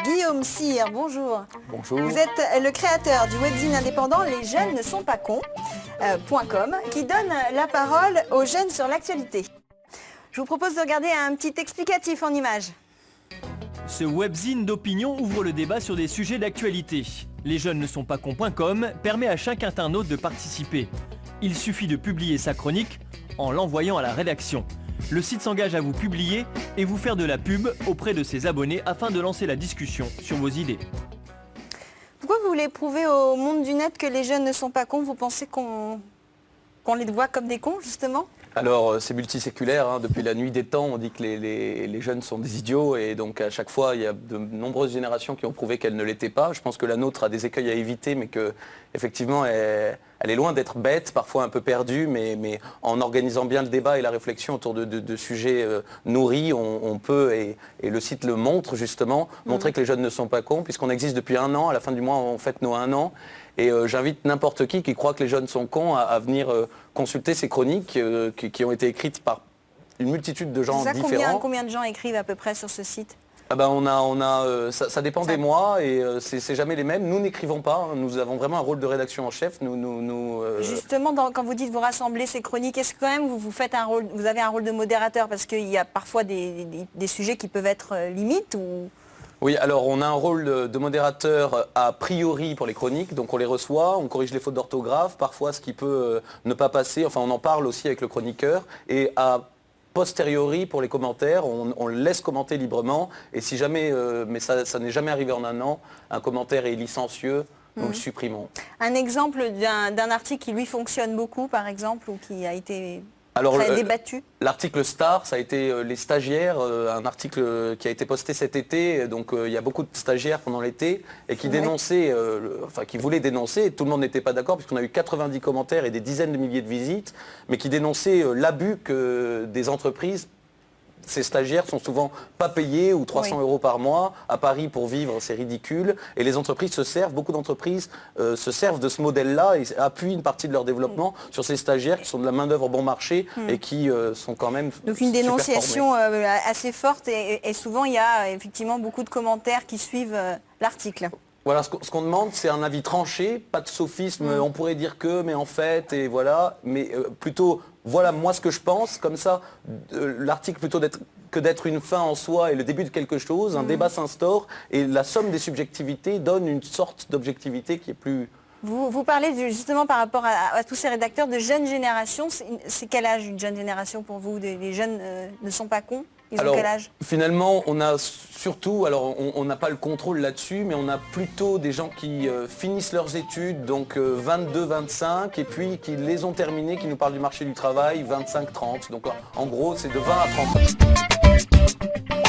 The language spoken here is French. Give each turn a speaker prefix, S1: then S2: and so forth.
S1: Guillaume Cyr, bonjour.
S2: Bonjour.
S1: Vous êtes le créateur du webzine indépendant Les Jeunes ne sont pas cons.com qui donne la parole aux jeunes sur l'actualité. Je vous propose de regarder un petit explicatif en images.
S3: Ce webzine d'opinion ouvre le débat sur des sujets d'actualité. Les jeunes ne sont pas cons.com permet à chaque internaute de participer. Il suffit de publier sa chronique en l'envoyant à la rédaction. Le site s'engage à vous publier et vous faire de la pub auprès de ses abonnés afin de lancer la discussion sur vos idées.
S1: Pourquoi vous voulez prouver au monde du net que les jeunes ne sont pas cons? Vous pensez qu'on les voit comme des cons, justement?
S2: Alors c'est multiséculaire, hein. Depuis la nuit des temps on dit que les jeunes sont des idiots et donc à chaque fois il y a de nombreuses générations qui ont prouvé qu'elles ne l'étaient pas. Je pense que la nôtre a des écueils à éviter mais qu'effectivement elle est loin d'être bête, parfois un peu perdue, mais en organisant bien le débat et la réflexion autour de sujets nourris, on peut, et le site le montre justement, montrer que les jeunes ne sont pas cons puisqu'on existe depuis 1 an, à la fin du mois on fête nos 1 an. Et j'invite n'importe qui croit que les jeunes sont cons à venir consulter ces chroniques qui ont été écrites par une multitude de gens différents.
S1: Combien de gens écrivent à peu près sur ce site?
S2: Ah ben ça dépend des mois et c'est jamais les mêmes. Nous n'écrivons pas, hein. Nous avons vraiment un rôle de rédaction en chef.
S1: Justement, quand vous dites vous rassemblez ces chroniques, est-ce que quand même vous avez un rôle de modérateur? Parce qu'il y a parfois des sujets qui peuvent être limites ou...
S2: Oui, alors on a un rôle de modérateur a priori pour les chroniques, donc on les reçoit, on corrige les fautes d'orthographe, parfois ce qui peut ne pas passer, enfin on en parle aussi avec le chroniqueur, et a posteriori pour les commentaires, on laisse commenter librement, et si jamais, mais ça n'est jamais arrivé en 1 an, un commentaire est licencieux, nous le supprimons.
S1: Un exemple d'un article qui lui fonctionne beaucoup par exemple, ou qui a été...
S2: Alors,
S1: débattu.
S2: L'article Star, ça a été les stagiaires, un article qui a été posté cet été, donc il y a beaucoup de stagiaires pendant l'été et qui dénonçaient, qui voulaient dénoncer, et tout le monde n'était pas d'accord puisqu'on a eu 90 commentaires et des dizaines de milliers de visites, mais qui dénonçaient l'abus que des entreprises. Ces stagiaires sont souvent pas payés ou 300 € par mois. À Paris, pour vivre, c'est ridicule. Et les entreprises beaucoup d'entreprises se servent de ce modèle-là et appuient une partie de leur développement sur ces stagiaires qui sont de la main-d'œuvre bon marché et qui sont quand même
S1: donc une dénonciation assez forte et souvent il y a effectivement beaucoup de commentaires qui suivent l'article.
S2: Voilà, ce qu'on demande, c'est un avis tranché, pas de sophisme, on pourrait dire que, mais en fait, et voilà, mais plutôt, voilà moi ce que je pense, comme ça, l'article plutôt que d'être une fin en soi et le début de quelque chose, un débat s'instaure et la somme des subjectivités donne une sorte d'objectivité qui est plus...
S1: Vous parlez justement par rapport à tous ces rédacteurs de jeunes générations, c'est quel âge une jeune génération pour vous? Les jeunes ne sont pas cons? Ils ont quel âge?
S2: Finalement, on a surtout, alors on n'a pas le contrôle là-dessus, mais on a plutôt des gens qui finissent leurs études, donc 22, 25, et puis qui les ont terminées, qui nous parlent du marché du travail, 25, 30. Donc en gros, c'est de 20 à 30.